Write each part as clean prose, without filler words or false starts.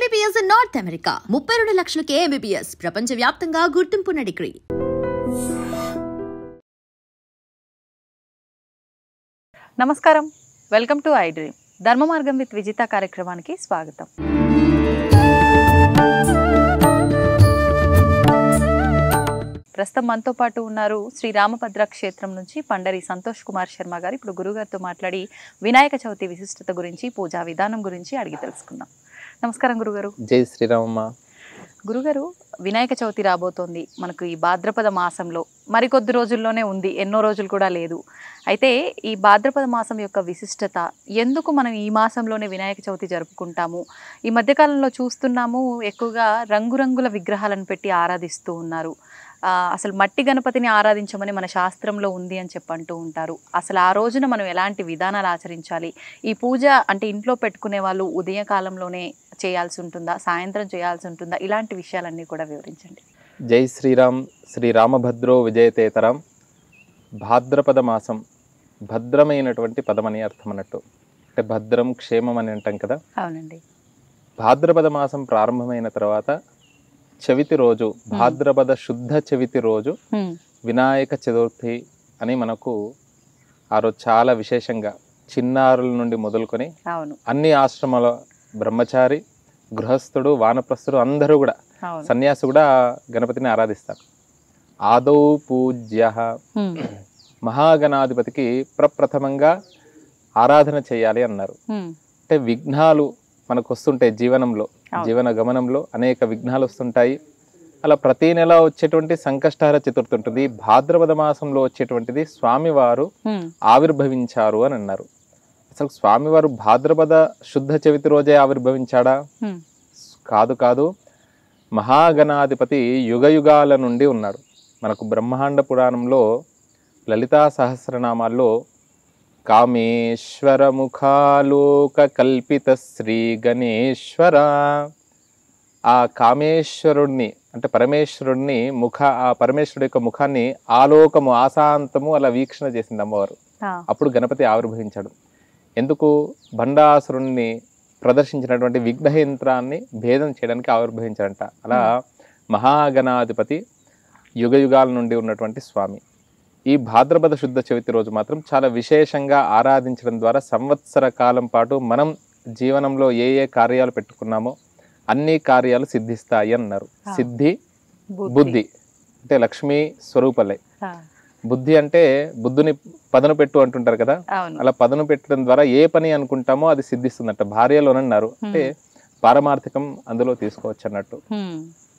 MBBS in North America. 32 లక్షలకే MBBS ప్రపంచవ్యాప్తంగా గుర్తింపున్న degree. నమస్కారం, welcome to I dream. ధర్మ మార్గం విత్ విజిత కార్యక్రమానికి స్వాగతం. ప్రస్తుతం మనతో పాటు ఉన్నారు శ్రీ రామభద్ర క్షేత్రం నుంచి పండరి సంతోష్ కుమార్ శర్మ గారు. ఇప్పుడు గురుగారితో మాట్లాడి వినాయక చవితి విశిష్టత గురించి, పూజా విధానం గురించి అడిగి తెలుసుకుందాం. నమస్కారం గురుగారు. జై శ్రీరామమ్మ. గురుగారు, వినాయక చవితి రాబోతోంది. మనకు ఈ భాద్రపద మాసంలో మరికొద్ది రోజుల్లోనే ఉంది, ఎన్నో రోజులు కూడా లేదు. అయితే ఈ భాద్రపద మాసం యొక్క విశిష్టత, ఎందుకు మనం ఈ మాసంలోనే వినాయక చవితి జరుపుకుంటాము? ఈ మధ్యకాలంలో చూస్తున్నాము, ఎక్కువగా రంగురంగుల విగ్రహాలను పెట్టి ఆరాధిస్తూ ఉన్నారు. అసలు మట్టి గణపతిని ఆరాధించమని మన శాస్త్రంలో ఉంది అని చెప్పంటూ ఉంటారు. అసలు ఆ రోజున మనం ఎలాంటి విధానాలు ఆచరించాలి? ఈ పూజ అంటే ఇంట్లో పెట్టుకునే వాళ్ళు ఉదయ కాలంలోనే చేయాల్సి ఉంటుందా, సాయంత్రం చేయాల్సి ఉంటుందా? ఇలాంటి విషయాలన్నీ కూడా వివరించండి. జై శ్రీరామ్. శ్రీరామభద్రో విజయతేతరం. భాద్రపద మాసం భద్రమైనటువంటి పదమని అర్థం అన్నట్టు. అంటే భద్రం, క్షేమం అని అంటాం కదా. అవునండి. భాద్రపద మాసం ప్రారంభమైన తర్వాత చవితి రోజు, భాద్రపద శుద్ధ చవితి రోజు వినాయక చతుర్థి అని మనకు ఆ రోజు చాలా విశేషంగా చిన్నారుల నుండి మొదలుకొని అన్ని ఆశ్రమాల బ్రహ్మచారి, గృహస్థుడు, వానప్రస్థుడు అందరూ కూడా, సన్యాసి కూడా గణపతిని ఆరాధిస్తారు. ఆదౌ పూజ్య, మహాగణాధిపతికి ప్రప్రథమంగా ఆరాధన చేయాలి అన్నారు. అంటే విఘ్నాలు మనకు వస్తుంటాయి జీవనంలో, జీవన గమనంలో అనేక విఘ్నాలు వస్తుంటాయి. అలా ప్రతి నెల వచ్చేటువంటి సంకష్టహర చతుర్థి ఉంటుంది. భాద్రపద మాసంలో వచ్చేటువంటిది స్వామివారు ఆవిర్భవించారు అని అన్నారు. అసలు స్వామివారు భాద్రపద శుద్ధ చవితి రోజే ఆవిర్భవించాడా? కాదు. మహాగణాధిపతి యుగ యుగాల నుండి ఉన్నాడు. మనకు బ్రహ్మాండ పురాణంలో లలితా సహస్రనామాల్లో కామేశ్వర ముఖాలోక కల్పిత శ్రీ గణేశ్వర, ఆ కామేశ్వరుణ్ణి అంటే పరమేశ్వరుణ్ణి ఆ పరమేశ్వరుడి యొక్క ముఖాన్ని ఆలోకము, ఆశాంతము అలా వీక్షణ చేసింది అమ్మవారు. అప్పుడు గణపతి ఆవిర్భవించాడు. ఎందుకు? భండాసురుణ్ణి ప్రదర్శించినటువంటి విఘ్నయంత్రాన్ని భేదం చేయడానికి ఆవిర్భవించాడంట. అలా మహాగణాధిపతి యుగ యుగాల నుండి ఉన్నటువంటి స్వామి. ఈ భాద్రపద శుద్ధ చవితి రోజు మాత్రం చాలా విశేషంగా ఆరాధించడం ద్వారా సంవత్సర కాలం పాటు మనం జీవనంలో ఏ ఏ కార్యాలు పెట్టుకున్నామో అన్ని కార్యాలు సిద్ధిస్తాయి అన్నారు. సిద్ధి, బుద్ధి అంటే లక్ష్మీ స్వరూపలే. బుద్ధి అంటే బుద్ధుని పదను పెట్టు అంటుంటారు కదా, అలా పదను పెట్టడం ద్వారా ఏ పని అనుకుంటామో అది సిద్ధిస్తుందట. భార్యలోనన్నారు అంటే పారమార్థికం అందులో తీసుకోవచ్చు అన్నట్టు.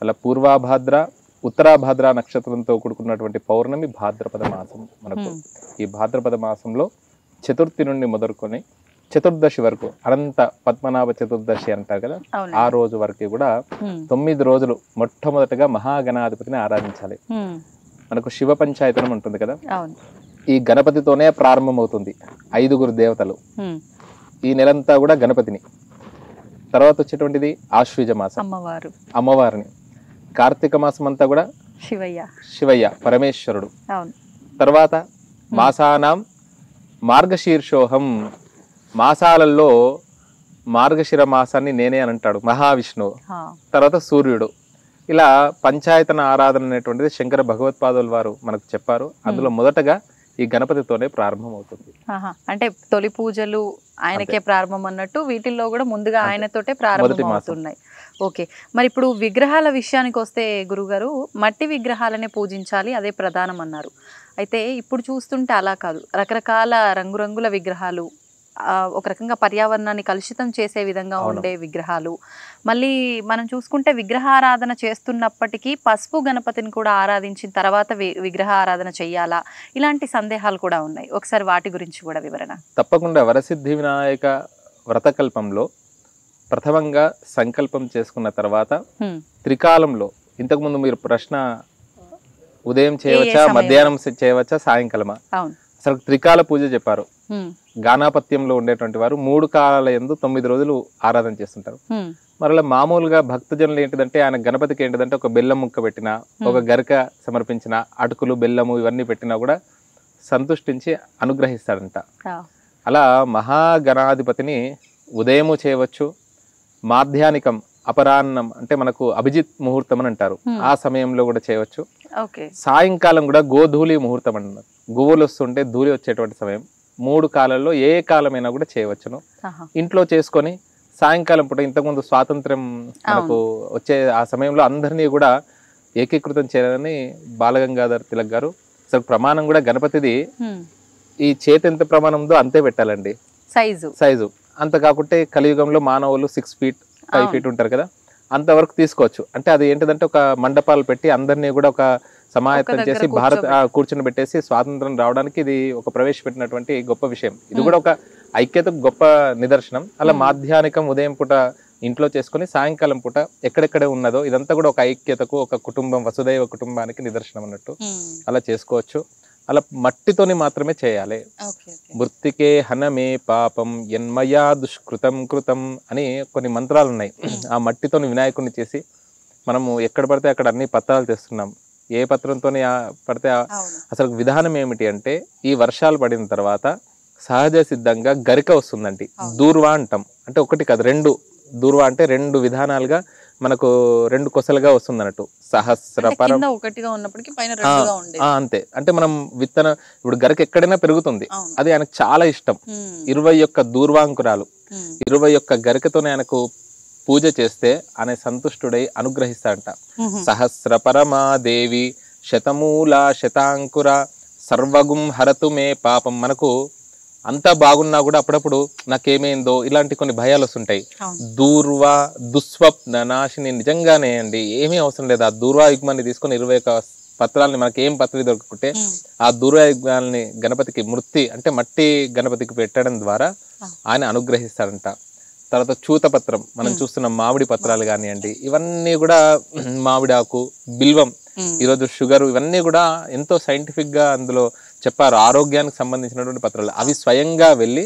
అలా పూర్వాభాద్ర, ఉత్తరాభాద్ర నక్షత్రంతో కూడుకున్నటువంటి పౌర్ణమి భాద్రపద మాసం. మనకు ఈ భాద్రపద మాసంలో చతుర్థి నుండి మొదలుకొని చతుర్దశి వరకు, అనంత పద్మనాభ చతుర్దశి అంటారు కదా, ఆ రోజు వరకు కూడా 9 రోజులు మొట్టమొదటిగా మహాగణాధిపతిని ఆరాధించాలి. మనకు శివ పంచాయతనం ఉంటుంది కదా, ఈ గణపతితోనే ప్రారంభమవుతుంది. 5 దేవతలు ఈ నెలంతా కూడా గణపతిని. తర్వాత వచ్చేటువంటిది ఆశ్వీజ మాసం, అమ్మవారిని. కార్తీక మాసం అంతా కూడా శివయ్య పరమేశ్వరుడు. తర్వాత మాసానాం మార్గశీర్షోహం, మాసాలలో మార్గశిర మాసాన్ని నేనే అని అంటాడు మహావిష్ణువు. తర్వాత సూర్యుడు. ఇలా పంచాయతన ఆరాధన అనేటువంటిది శంకర భగవత్పాదుల వారు మనకు చెప్పారు. అందులో మొదటగా ఈ గణపతితోనే ప్రారంభం అవుతుంది. అంటే తొలి పూజలు ఆయనకే ప్రారంభం అన్నట్టు, వీటిల్లో కూడా ముందుగా ఆయనతోటే ప్రారంభం అవుతున్నాయి. ఓకే, మరి ఇప్పుడు విగ్రహాల విషయానికి వస్తే గురుగారు, మట్టి విగ్రహాలనే పూజించాలి, అదే ప్రధానం అన్నారు. అయితే ఇప్పుడు చూస్తుంటే అలా కాదు, రకరకాల రంగురంగుల విగ్రహాలు, ఒక రకంగా పర్యావరణాన్ని కలుషితం చేసే విధంగా ఉండే విగ్రహాలు. మళ్ళీ మనం చూసుకుంటే విగ్రహారాధన చేస్తున్నప్పటికీ పసుపు గణపతిని కూడా ఆరాధించిన తర్వాత విగ్రహ ఆరాధన చెయ్యాలా? ఇలాంటి సందేహాలు కూడా ఉన్నాయి. ఒకసారి వాటి గురించి కూడా వివరణ. తప్పకుండా. వరసిద్ధి వినాయక వ్రతకల్పంలో ప్రథమంగా సంకల్పం చేసుకున్న తర్వాత త్రికాలంలో, ఇంతకుముందు మీరు ప్రశ్న ఉదయం చేయవచ్చా, మధ్యాహ్నం చేయవచ్చా, సాయంకాలమా, అసలు త్రికాల పూజ చెప్పారు. గానాపత్యంలో ఉండేటువంటి వారు 3 కాలాల యందు 9 రోజులు ఆరాధన చేస్తుంటారు. మరలా మామూలుగా భక్తజనులు ఏంటిదంటే, ఆయన గణపతికి ఏంటిదంటే ఒక బెల్లం ముక్క పెట్టినా, ఒక గరిక సమర్పించిన, అటుకులు, బెల్లము ఇవన్నీ పెట్టినా కూడా సంతుష్టించి అనుగ్రహిస్తాడంట. అలా మహాగణాధిపతిని ఉదయము చేయవచ్చు, మాధ్యానికం అపరాహ్నం అంటే మనకు అభిజిత్ ముహూర్తం అని అంటారు, ఆ సమయంలో కూడా చేయవచ్చు. ఓకే. సాయంకాలం కూడా గోధూళి ముహూర్తం అంటున్నారు, గువ్వలు వస్తుంటే ధూళి వచ్చేటువంటి సమయం. 3 కాలాల్లో ఏ కాలమైనా కూడా చేయవచ్చును. ఇంట్లో చేసుకొని సాయంకాలం పూట, ఇంతకుముందు స్వాతంత్రం మనకు వచ్చే ఆ సమయంలో అందరినీ కూడా ఏకీకృతం చేయాలని బాలగంగాధర్ తిలక్ గారు అసలు ప్రమాణం కూడా గణపతిది ఈ చేతి ఎంత ప్రమాణం ఉందో అంతే పెట్టాలండి సైజు. అంత కాకుంటే కలియుగంలో మానవులు 6 feet 5 feet ఉంటారు కదా, అంతవరకు తీసుకోవచ్చు. అంటే అది ఏంటిదంటే ఒక మండపాలు పెట్టి అందరినీ కూడా ఒక సమాయత్తం చేసి భారత్ కూర్చుని పెట్టేసి స్వాతంత్రం రావడానికి ఇది ఒక ప్రవేశపెట్టినటువంటి గొప్ప విషయం. ఇది కూడా ఒక ఐక్యతకు గొప్ప నిదర్శనం. అలా మాధ్యానికం ఉదయం పూట ఇంట్లో చేసుకుని సాయంకాలం పూట ఎక్కడెక్కడ ఉన్నదో ఇదంతా కూడా ఒక ఐక్యతకు, ఒక కుటుంబం వసుదైవ కుటుంబానికి నిదర్శనం అన్నట్టు అలా చేసుకోవచ్చు. అలా మట్టితోని మాత్రమే చేయాలి. మృత్తికే హనమే పాపం యన్మయా దుష్కృతం కృతం అని కొన్ని మంత్రాలు ఉన్నాయి. ఆ మట్టితోని వినాయకుడిని చేసి మనము ఎక్కడ పడితే అక్కడ అన్ని పత్రాలు తెస్తున్నాం. ఏ పత్రంతో పడితే అసలు విధానం ఏమిటి అంటే, ఈ వర్షాలు పడిన తర్వాత సహజ సిద్ధంగా గరిక వస్తుందండి, దూర్వా అంటాం. అంటే ఒకటి కాదు 2 దూర్వా అంటే 2 విధానాలుగా మనకు 2 కొసలుగా వస్తుంది అన్నట్టు. సహస్రపరం అంతే. అంటే మనం ఇప్పుడు గరిక ఎక్కడైనా పెరుగుతుంది, అది ఆయనకు చాలా ఇష్టం. 21 దూర్వాంకురాలు 21 గరికతోనే ఆయనకు పూజ చేస్తే ఆయన సంతుష్టుడై అనుగ్రహిస్తాడంట. సహస్రపరమాదేవి శతమూల శతాంకుర సర్వగుం హరతు మే పాపం. మనకు అంతా బాగున్నా కూడా అప్పుడప్పుడు నాకేమైందో ఇలాంటి కొన్ని భయాలు వస్తుంటాయి. దూర్వా దుస్వప్న నాశిని. నిజంగానే అండి, ఏమీ అవసరం లేదు. ఆ దూర్వా యుగ్మాన్ని తీసుకొని 21 పత్రాలని, మనకి ఏం పత్రి దొరుకుంటే ఆ దూర్వా యుగ్మాలని గణపతికి మృత్తి అంటే మట్టి గణపతికి పెట్టడం ద్వారా ఆయన అనుగ్రహిస్తాడంట. తర్వాత చూతపత్రం, మనం చూస్తున్న మామిడి పత్రాలు కానివ్వండి, ఇవన్నీ కూడా మామిడి ఆకు, బిల్వం, ఈరోజు షుగర్, ఇవన్నీ కూడా ఎంతో సైంటిఫిక్ గా అందులో చెప్పారు. ఆరోగ్యానికి సంబంధించినటువంటి పత్రాలు. అవి స్వయంగా వెళ్ళి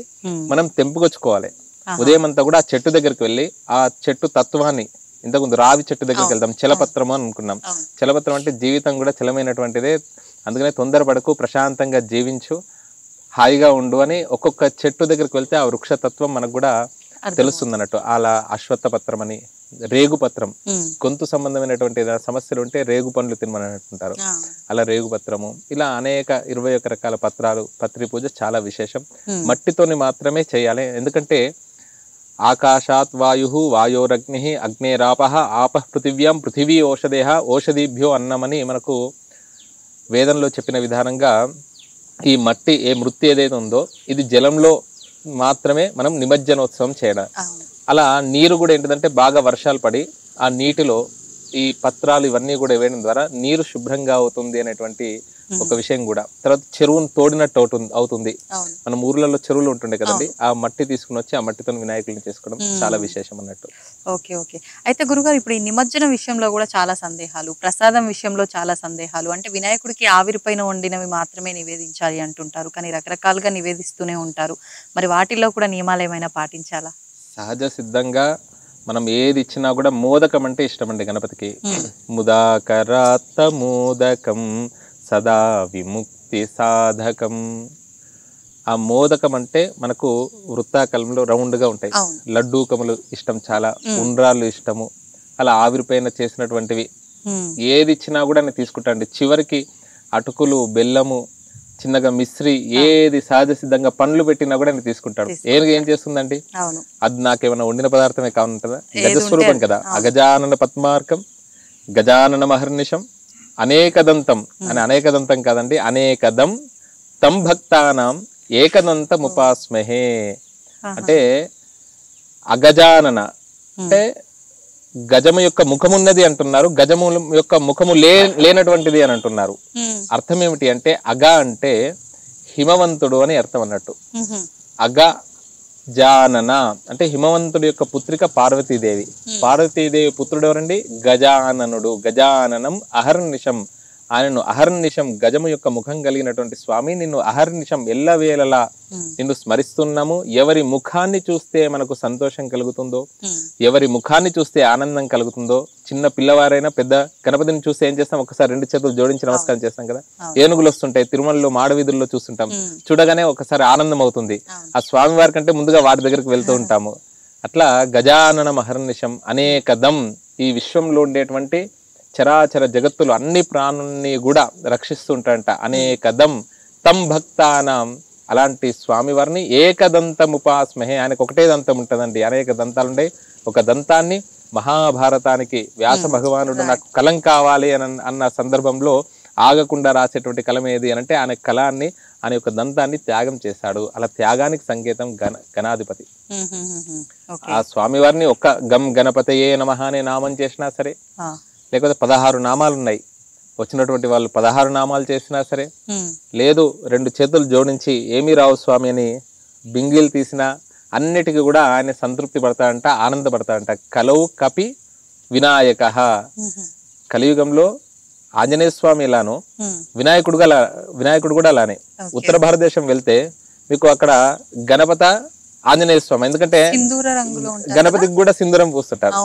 మనం తెంపుకొచ్చుకోవాలి. ఉదయం అంతా కూడా ఆ చెట్టు దగ్గరికి వెళ్ళి ఆ చెట్టు తత్వాన్ని, ఇంతకుముందు రావి చెట్టు దగ్గరికి వెళ్తాం, చలపత్రం అని అనుకున్నాం. చలపత్రం అంటే జీవితం కూడా చలమైనటువంటిదే, అందుకనే తొందరపడకు, ప్రశాంతంగా జీవించు, హాయిగా ఉండు అని ఒక్కొక్క చెట్టు దగ్గరికి వెళ్తే ఆ వృక్షతత్వం మనకు కూడా తెలుస్తుంది అన్నట్టు. అలా అశ్వత్థ పత్రం అని, రేగుపత్రం, గొంతు సంబంధమైనటువంటి సమస్యలు ఉంటే రేగు పండ్లు తినమని అంటుంటారు, అలా రేగుపత్రము. ఇలా అనేక 21 రకాల పత్రాలు, పత్రి పూజ చాలా విశేషం. మట్టితోని మాత్రమే చేయాలి. ఎందుకంటే ఆకాశాత్ వాయు వాయోరగ్ని అగ్నేరాపః ఆపః పృథివ్యాం పృథివీ ఓషధేహ ఓషధీభ్యో అన్నమని మనకు వేదంలో చెప్పిన విధానంగా ఈ మట్టి, ఏ మృతి ఏదైతే ఉందో ఇది జలంలో మాత్రమే మనం నిమజ్జనోత్సవం చేయడం. అలా నీరు కూడా ఏంటిదంటే బాగా వర్షాలు పడి ఆ నీటిలో ఈ పత్రాలు ఇవన్నీ కూడా వేయడం ద్వారా నీరు శుభ్రంగా అవుతుంది అనేటువంటి ఒక విషయం కూడా. తర్వాత చెరువును తోడినట్టు అవుతుంది. మనం ఊర్లలో చెరువులు ఉంటుండే కదండి, ఆ మట్టి తీసుకుని వచ్చి ఆ మట్టితో వినాయకుడిని చేసుకోవడం చాలా విశేషం అన్నట్టు. ఓకే. అయితే గురుగారు, ఇప్పుడు ఈ నిమజ్జన విషయంలో కూడా చాలా సందేహాలు, ప్రసాదం విషయంలో చాలా సందేహాలు. అంటే వినాయకుడికి ఆవిరిపైన వండినవి మాత్రమే నివేదించాలి అంటుంటారు, కానీ రకరకాలుగా నివేదిస్తూనే ఉంటారు. మరి వాటిల్లో కూడా నియమాలు ఏమైనా పాటించాలా? సహజ సిద్ధంగా మనం ఏది ఇచ్చినా కూడా మోదకం అంటే ఇష్టం అండి గణపతికి. ముదాకరాత్త మోదకం సదా విముక్తి సాధకం. ఆ మోదకం అంటే మనకు వృత్తాకాలంలో రౌండ్ గా ఉంటాయి. లడ్డూకములు ఇష్టం చాలా, ఉండ్రాళ్ళు ఇష్టము. అలా ఆవిరిపైన చేసినటువంటివి ఏది ఇచ్చినా కూడా నేను తీసుకుంటాండి. చివరికి అటుకులు, బెల్లము, చిన్నగా మిశ్రి, ఏది సహజ సిద్ధంగా పండ్లు పెట్టినా కూడా నేను తీసుకుంటాడు. ఏం చేస్తుందండి, అది నాకేమైనా వండిన పదార్థమే కావాలంటదా? గజస్వరూపం కదా. అగజానన పద్మార్కం గజానన మహర్నిషం అనేకదంతం అని, అనేకదంతం కాదండి, అనేకదం తం భక్తానాం ఏకదంతం ఉపాస్మహే. అంటే అగజానన అంటే గజము యొక్క ముఖమున్నది అంటున్నారు, గజము యొక్క ముఖము లేనటువంటిది అని అంటున్నారు. అర్థం ఏమిటి అంటే, అగ అంటే హిమవంతుడు అని అర్థం అన్నట్టు. అగ జానన అంటే హిమవంతుడి యొక్క పుత్రిక పార్వతీదేవి. పార్వతీదేవి పుత్రుడు ఎవరండి? గజాననుడు. గజాననం అహర్నిశం, ఆయనను అహర్నిశం, గజము యొక్క ముఖం కలిగినటువంటి స్వామి, నిన్ను అహర్నిశం ఎల్లవేళలా నిన్ను స్మరిస్తున్నాము. ఎవరి ముఖాన్ని చూస్తే మనకు సంతోషం కలుగుతుందో, ఎవరి ముఖాన్ని చూస్తే ఆనందం కలుగుతుందో, చిన్న పిల్లవారైనా పెద్ద గణపతిని చూస్తే ఏం చేస్తాం, ఒకసారి 2 చేతులు జోడించి నమస్కారం చేస్తాం కదా. ఏనుగులు వస్తుంటాయి, తిరుమలలో మాడవీధుల్లో చూస్తుంటాం, చూడగానే ఒకసారి ఆనందం అవుతుంది. ఆ స్వామి వారి కంటే ముందుగా వాటి దగ్గరికి వెళ్తూ ఉంటాము. అట్లా గజానన మహర్నిశం అనేకదం ఈ విశ్వంలో ఉండేటువంటి చరాచర జగత్తులు అన్ని ప్రాణుల్ని కూడా రక్షిస్తుంటారంట. అనేకదం తం భక్తానం, అలాంటి స్వామివారిని ఏకదంతముపాస్మహే, ఆయనకు ఒకటే దంతం ఉంటుందండి, అనేక దంతాలు ఉండే. ఒక దంతాన్ని మహాభారతానికి వ్యాస భగవానుడు నాకు కలం కావాలి అన్న సందర్భంలో ఆగకుండా రాసేటువంటి కలం ఏది అని అంటే ఆయన కలాన్ని, ఆయన యొక్క దంతాన్ని త్యాగం చేశాడు. అలా త్యాగానికి సంకేతం గణాధిపతి. ఆ స్వామివారిని ఒక్క గం గణపతయే నమః అనే నామం చేసినా సరే, లేకపోతే 16 నామాలు ఉన్నాయి, వచ్చినటువంటి వాళ్ళు 16 నామాలు చేసినా సరే, లేదు 2 చేతులు జోడించి ఏమీ రావు స్వామి అని బింగిల్ తీసినా అన్నిటికీ కూడా ఆయన సంతృప్తి పడతాడంట, ఆనందపడతాడంట. కలౌ కపి వినాయక, కలియుగంలో ఆంజనేయ స్వామి ఎలానో వినాయకుడు కూడా అలానే. ఉత్తర భారతదేశం వెళ్తే మీకు అక్కడ గణపత ఆంజనేయ స్వామి, ఎందుకంటే గణపతికి కూడా సింధూరం పూస్తుంటారు.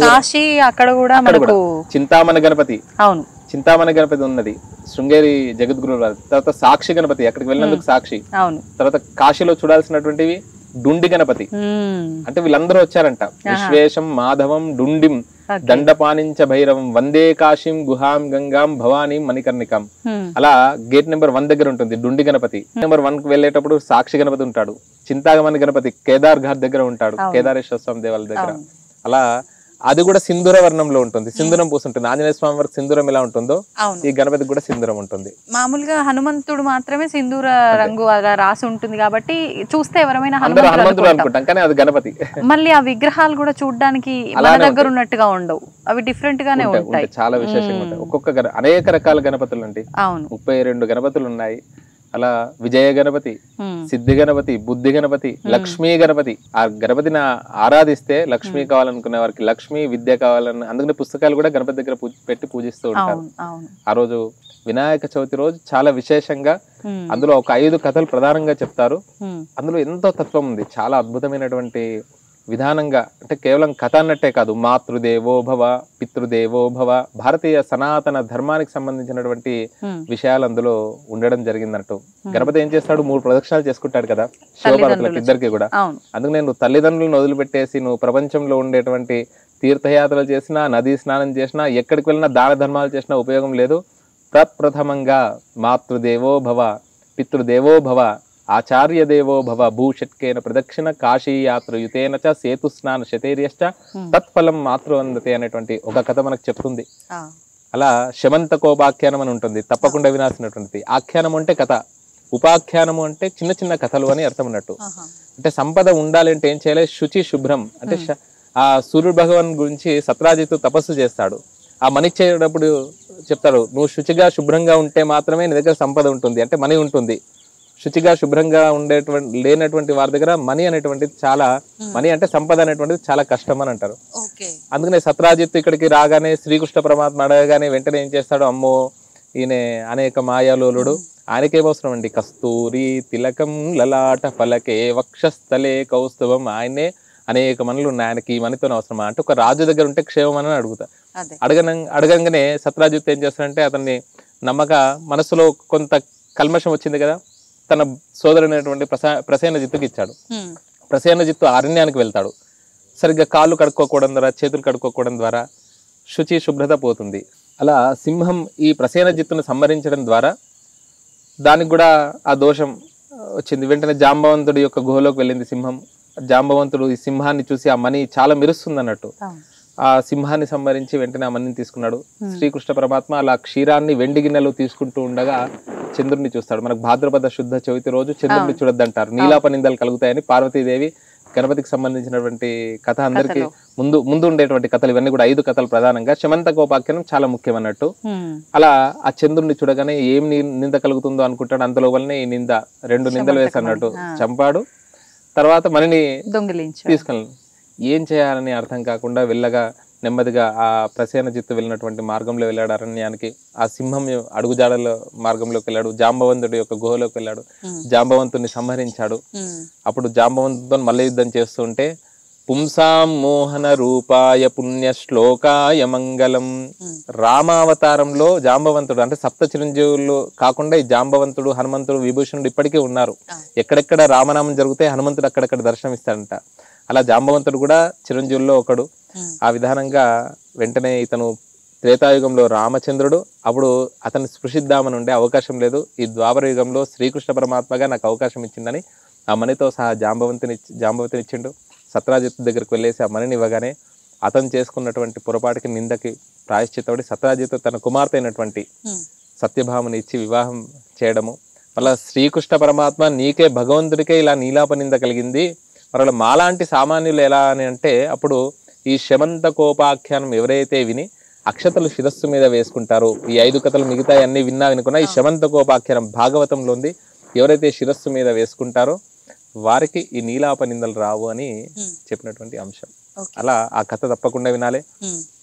కాశీ అక్కడ కూడా మనకు చింతామణి గణపతి, అవును చింతామణి గణపతి ఉన్నది శృంగేరి జగద్గురు. తర్వాత సాక్షి గణపతి, అక్కడికి వెళ్ళినందుకు సాక్షి. తర్వాత కాశీలో చూడాల్సినటువంటివి డుండి గణపతి, అంటే వీళ్ళందరూ వచ్చారంట. విశ్వేశం మాధవం డుండిం దండపానించ భైరవం వందే కాశీం గుహాం గంగాం భవానీ మణికర్ణికం. అలా గేట్ నెంబర్ 1 దగ్గర ఉంటుంది డుండి గణపతి. నెంబర్ 1 కు వెళ్ళేటప్పుడు సాక్షి గణపతి ఉంటాడు. చింతామణి గణపతి కేదార్ ఘాట్ దగ్గర ఉంటాడు, కేదారేశ్వర స్వామి దేవాలయ దగ్గర. అలా అది కూడా సింధూర వర్ణంలో ఉంటుంది, సింధూరం పూసుంటుంది. ఆంజనేయ స్వామి వారికి సింధూరం ఎలా ఉంటుందో ఈ గణపతికి కూడా సింధూరం ఉంటుంది. మామూలుగా హనుమంతుడు మాత్రమే సింధూర రంగు అలా రాసి ఉంటుంది కాబట్టి చూస్తే ఎవరైనా హనుమంతుడు అనుకుంటాం, కానీ అది గణపతి. మళ్ళీ ఆ విగ్రహాలు కూడా చూడడానికి మన దగ్గర ఉన్నట్టుగా ఉండవు, అవి డిఫరెంట్ గానే ఉంటాయి, చాలా విశేషంగా ఉంటాయి. ఒక్కొక్క అనేక రకాల గణపతులు అండి, 32 గణపతులు ఉన్నాయి. అలా విజయ గణపతి, సిద్ధి గణపతి, బుద్ధి గణపతి, లక్ష్మీ గణపతి. ఆ గణపతిని ఆరాధిస్తే లక్ష్మి కావాలనుకునే వారికి లక్ష్మి, విద్య కావాలని, అందుకని పుస్తకాలు కూడా గణపతి దగ్గర పెట్టి పూజిస్తూ ఉంటారు. ఆ రోజు వినాయక చవితి రోజు చాలా విశేషంగా అందులో ఒక 5 కథలు ప్రధానంగా చెప్తారు. అందులో ఎంతో తత్వం ఉంది, చాలా అద్భుతమైనటువంటి విధానంగా. అంటే కేవలం కథ అన్నట్టే కాదు, మాతృదేవో భవ, పితృదేవో భవ, భారతీయ సనాతన ధర్మానికి సంబంధించినటువంటి విషయాలు అందులో ఉండడం జరిగిందన్నట్టు. గణపతి ఏం చేస్తాడు, 3 ప్రదక్షిణాలు చేసుకుంటాడు కదా శివపార్వతులకు ఇద్దరికి కూడా. అందుకు నేను తల్లిదండ్రులను వదిలిపెట్టేసి నువ్వు ప్రపంచంలో ఉండేటువంటి తీర్థయాత్రలు చేసినా, నదీ స్నానం చేసినా, ఎక్కడికి వెళ్ళినా దాన ధర్మాలు చేసినా ఉపయోగం లేదు. ప్రప్రథమంగా మాతృదేవో భవ, పితృదేవో భవ, ఆచార్య దేవో భవ, భూషట్కేన ప్రదక్షిణ కాశీ యాత్రయుతేన చ సేతు స్నాన శతేర్యశ్చ తత్ఫలం మాతృవందతే అనేటువంటి ఒక కథ మనకు చెప్తుంది. అలా శమంతకోపాఖ్యానం అని ఉంటుంది, తప్పకుండా వినాల్సినటువంటిది. ఆఖ్యానం అంటే కథ, ఉపాఖ్యానము అంటే చిన్న చిన్న కథలు అని అర్థం ఉన్నట్టు. అంటే సంపద ఉండాలి అంటే ఏం చేయాలి, శుచి శుభ్రం. అంటే ఆ సూర్యుడు భగవాన్ గురించి సత్రాజిత్తు తపస్సు చేస్తాడు. ఆ మణి చేసేటప్పుడు చెప్తాడు, నువ్వు శుచిగా శుభ్రంగా ఉంటే మాత్రమే నీ దగ్గర సంపద ఉంటుంది, అంటే మణి ఉంటుంది. శుచిగా శుభ్రంగా లేనటువంటి వారి దగ్గర మణి అనేటువంటిది చాలా, మణి అంటే సంపద అనేటువంటిది చాలా కష్టం అని అంటారు. అందుకనే సత్రాజిత్తు ఇక్కడికి రాగానే శ్రీకృష్ణ పరమాత్మ అడగగానే వెంటనే ఏం చేస్తాడు, అమ్మో ఈయన అనేక మాయాలోలుడు, ఆయనకేమవసరం అండి, కస్తూరి తిలకం లలాట ఫలకే వక్షస్థలే కౌస్తుభం, ఆయనే అనేక మనులు ఉన్నాయి, ఆయనకి ఈ మనితో అవసరమా అంటే ఒక రాజు దగ్గర ఉంటే క్షేమం అని అడుగుతా. అడగంగానే సత్రాజిత్తు ఏం చేస్తాడంటే అతన్ని నమ్మక మనసులో కొంత కల్మషం వచ్చింది కదా, తన సోదరుడైనటువంటి ప్రసేనజిత్తుకి ఇచ్చాడు. ప్రసేనజిత్తు అరణ్యానికి వెళ్తాడు. సరిగ్గా కాళ్ళు కడుక్కోకపోవడం ద్వారా, చేతులు కడుక్కోకపోవడం ద్వారా శుచి శుభ్రత పోతుంది. అలా సింహం ఈ ప్రసేనజిత్తును సంహరించడం ద్వారా దానికి కూడా ఆ దోషం వచ్చింది. వెంటనే జాంబవంతుడి యొక్క గుహలోకి వెళ్ళింది సింహం. జాంబవంతుడు ఈ సింహాన్ని చూసి ఆ మణి చాలా మెరుస్తుంది అన్నట్టు ఆ సింహాన్ని సంహరించి వెంటనే ఆ మణిని తీసుకున్నాడు. శ్రీకృష్ణ పరమాత్మ అలా క్షీరాన్ని వెండి గిన్నెలో తీసుకుంటూ ఉండగా చంద్రుడిని చూస్తాడు. మనకు భాద్రపద శుద్ధ చవితి రోజు చంద్రుడిని చూడొద్దంటారు, నీలాపనిందలు కలుగుతాయని. పార్వతీదేవి గణపతికి సంబంధించినటువంటి కథ అందరికి ముందు ఉండేటువంటి కథలు ఇవన్నీ కూడా 5 కథలు ప్రధానంగా. శమంతకోపాఖ్యానం చాలా ముఖ్యం అన్నట్టు. అలా ఆ చంద్రుడిని చూడగానే ఏం నింద కలుగుతుందో అనుకుంటాడు. అంతలోపలనే ఈ నింద 2 నిందలు వేసి అన్నట్టు చంపాడు. తర్వాత మణిని తీసుకెళ్ళాను. ఏం చేయాలని అర్థం కాకుండా వెళ్ళగా నెమ్మదిగా ఆ ప్రసేనజిత్తు వెళ్ళినటువంటి మార్గంలో వెళ్ళాడు అరణ్యానికి. ఆ సింహం అడుగుజాడల మార్గంలోకి వెళ్ళాడు. జాంబవంతుడి యొక్క గుహలోకి వెళ్ళాడు. జాంబవంతుని సంహరించాడు. అప్పుడు జాంబవంతుతో మల్ల యుద్ధం చేస్తుంటే పుంసాం మోహన రూపాయ పుణ్య శ్లోకాయ మంగళం. రామావతారంలో జాంబవంతుడు అంటే 7 చిరంజీవులు కాకుండా ఈ జాంబవంతుడు, హనుమంతుడు, విభూషణుడు ఇప్పటికీ ఉన్నారు. ఎక్కడెక్కడ రామనామం జరిగితే హనుమంతుడు అక్కడక్కడ దర్శనం ఇస్తాడంట. అలా జాంబవంతుడు కూడా చిరంజీవుల్లో ఒకడు. ఆ విధానంగా వెంటనే ఇతను త్రేతాయుగంలో రామచంద్రుడు, అప్పుడు అతన్ని స్పృశిద్దామని ఉండే అవకాశం లేదు. ఈ ద్వాపర యుగంలో శ్రీకృష్ణ పరమాత్మగా నాకు అవకాశం ఇచ్చిందని ఆ మణితో సహా జాంబవతిని ఇచ్చిండు. సత్రాజిత్ దగ్గరికి వెళ్ళేసి ఆ మణిని ఇవ్వగానే అతను చేసుకున్నటువంటి పొరపాటుకి నిందకి ప్రాయశ్చిత్తపడి సత్రాజిత్ తన కుమార్తె అయినటువంటి సత్యభామని ఇచ్చి వివాహం చేయడము. మళ్ళీ శ్రీకృష్ణ పరమాత్మ నీకే భగవంతుడికే ఇలా నీలాపనింద కలిగింది, మరలా మాలాంటి సామాన్యులు ఎలా అని అంటే అప్పుడు ఈ శమంత కోపాఖ్యానం ఎవరైతే విని అక్షతలు శిరస్సు మీద వేసుకుంటారో, ఈ 5 కథలు మిగతా అన్ని విన్నా వినుకున్నా ఈ శమంత కోపాఖ్యానం భాగవతంలో ఉంది, ఎవరైతే శిరస్సు మీద వేసుకుంటారో వారికి ఈ నీలాపనిందలు రావు అని చెప్పినటువంటి అంశం. అలా ఆ కథ తప్పకుండా వినాలి.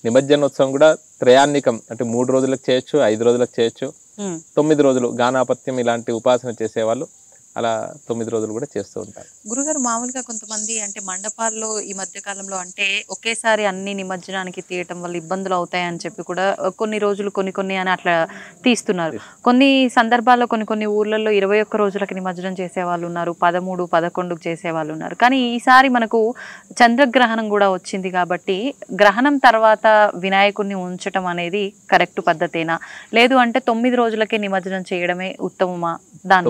నిమజ్జనోత్సవం కూడా త్రయాన్నికం అంటే 3 రోజులకు చేయొచ్చు, 5 రోజులకు చేయొచ్చు, 9 రోజులు గానాపత్యం ఇలాంటి ఉపాసన చేసేవాళ్ళు అలా 9 రోజులు కూడా చేస్తూ ఉంటారు. గురుగారు మామూలుగా కొంతమంది అంటే మండపాల్లో ఈ మధ్య కాలంలో అంటే ఒకేసారి అన్ని నిమజ్జనానికి తీయటం వల్ల ఇబ్బందులు అవుతాయని చెప్పి కూడా కొన్ని రోజులు కొన్ని అని అట్లా తీస్తున్నారు. కొన్ని సందర్భాల్లో కొన్ని ఊర్లలో 21 రోజులకి నిమజ్జనం చేసేవాళ్ళు ఉన్నారు, 13, 11కు చేసేవాళ్ళు ఉన్నారు. కానీ ఈసారి మనకు చంద్రగ్రహణం కూడా వచ్చింది కాబట్టి గ్రహణం తర్వాత వినాయకుడిని ఉంచటం అనేది కరెక్ట్ పద్ధతేనా, లేదు అంటే 9 రోజులకే నిమజ్జనం చేయడమే ఉత్తమమా?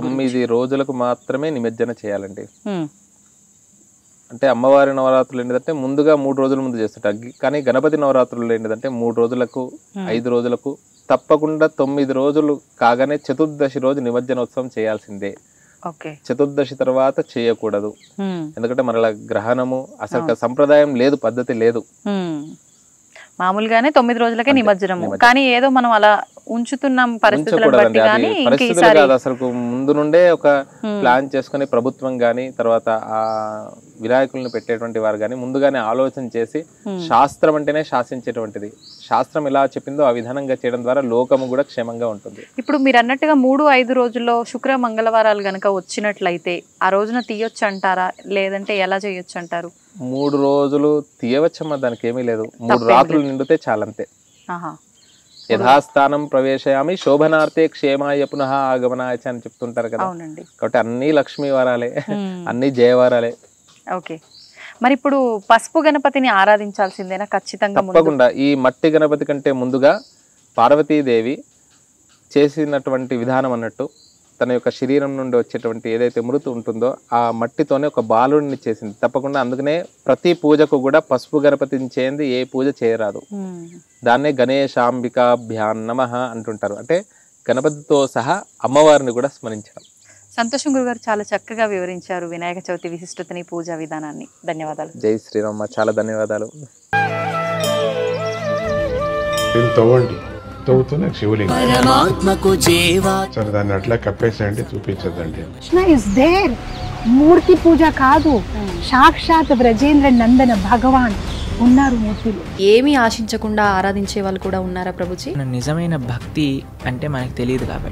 9 రోజులకు మాత్రమే నిమజ్జన చేయాలండి. అంటే అమ్మవారి నవరాత్రులు ఏంటంటే ముందుగా 3 రోజుల ముందు చేస్తుంటారు, కానీ గణపతి నవరాత్రులు ఏంటంటే 3 రోజులకు 5 రోజులకు తప్పకుండా 9 రోజులు కాగానే చతుర్దశి రోజు నిమజ్జనోత్సవం చేయాల్సిందే. చతుర్దశి తర్వాత చేయకూడదు, ఎందుకంటే మరలా గ్రహణము అసలు సంప్రదాయం లేదు, పద్ధతి లేదు. మామూలుగానే 9 రోజులకే నిమజ్జనము, కానీ ఏదో మనం అలా ఉంచుతున్నాం పరిస్థితులను బట్టి. కానీ అసలు ముందు నుండే ఒక ప్లాన్ చేసుకుని ప్రభుత్వం గాని తర్వాత ఆ వినాయకులను పెట్టేటువంటి వారు గాని ముందుగానే ఆలోచన చేసి, శాస్త్రం అంటేనే శాసించేటువంటిది, శాస్త్రం ఎలా చెప్పిందో ఆ విధానంగా చేయడం ద్వారా లోకము కూడా క్షేమంగా ఉంటుంది. ఇప్పుడు మీరు అన్నట్టుగా 3-5 రోజుల్లో శుక్ర మంగళవారాలు గనక వచ్చినట్లయితే ఆ రోజున తీయొచ్చు అంటారా, లేదంటే ఎలా చేయొచ్చు అంటారు? 3 రోజులు తీయవచ్చమ్మా, దానికి ఏమీ లేదు. 3 రాత్రులు నిండితే చాలంతే. యథాస్థానం ప్రవేశయామి శోభనార్థే క్షేమాయ పునః ఆగమనాయ అని చెప్తుంటారు కదా, కాబట్టి అన్ని లక్ష్మీ వారాలే, అన్ని జయవారాలే. ఓకే, మరి ఇప్పుడు పసుపు గణపతిని ఆరాధించాల్సిందేనా ఖచ్చితంగా? తప్పకుండా. ఈ మట్టి గణపతి కంటే ముందుగా పార్వతీదేవి చేసినటువంటి విధానం అన్నట్టు తన యొక్క శరీరం నుండి వచ్చేటువంటి ఏదైతే మృతి ఉంటుందో ఆ మట్టితోనే ఒక బాలుడిని చేసింది. తప్పకుండా అందుకనే ప్రతి పూజకు కూడా పసుపు గణపతిని చేయండి ఏ పూజ చేయరాదు. దాన్నే గణేశాంబికాభ్యాం నమః అంటుంటారు, అంటే గణపతితో సహా అమ్మవారిని కూడా స్మరించడం. సంతోషం గురుగారు, చాలా చక్కగా వివరించారు వినాయక చవితి విశిష్టతని, పూజా విధానాన్ని. ధన్యవాదాలు. జై శ్రీరామ, చాలా ధన్యవాదాలు. తవ్వుతున్న శివలింగం సరే దాన్ని అట్లా కప్పేసేయండి, చూపించదండి. కృష్ణ ఇస్ దేర్, మూర్తి పూజ కాదు, సాక్షాత్ బ్రజేంద్ర నందన భగవాన్ ఉన్నారు మూర్తిలో. ఏమీ ఆశించకుండా ఆరాధించే వాళ్ళు కూడా ఉన్నారా ప్రభుజీ? నిజమైన భక్తి అంటే మనకు తెలియదు కాబట్టి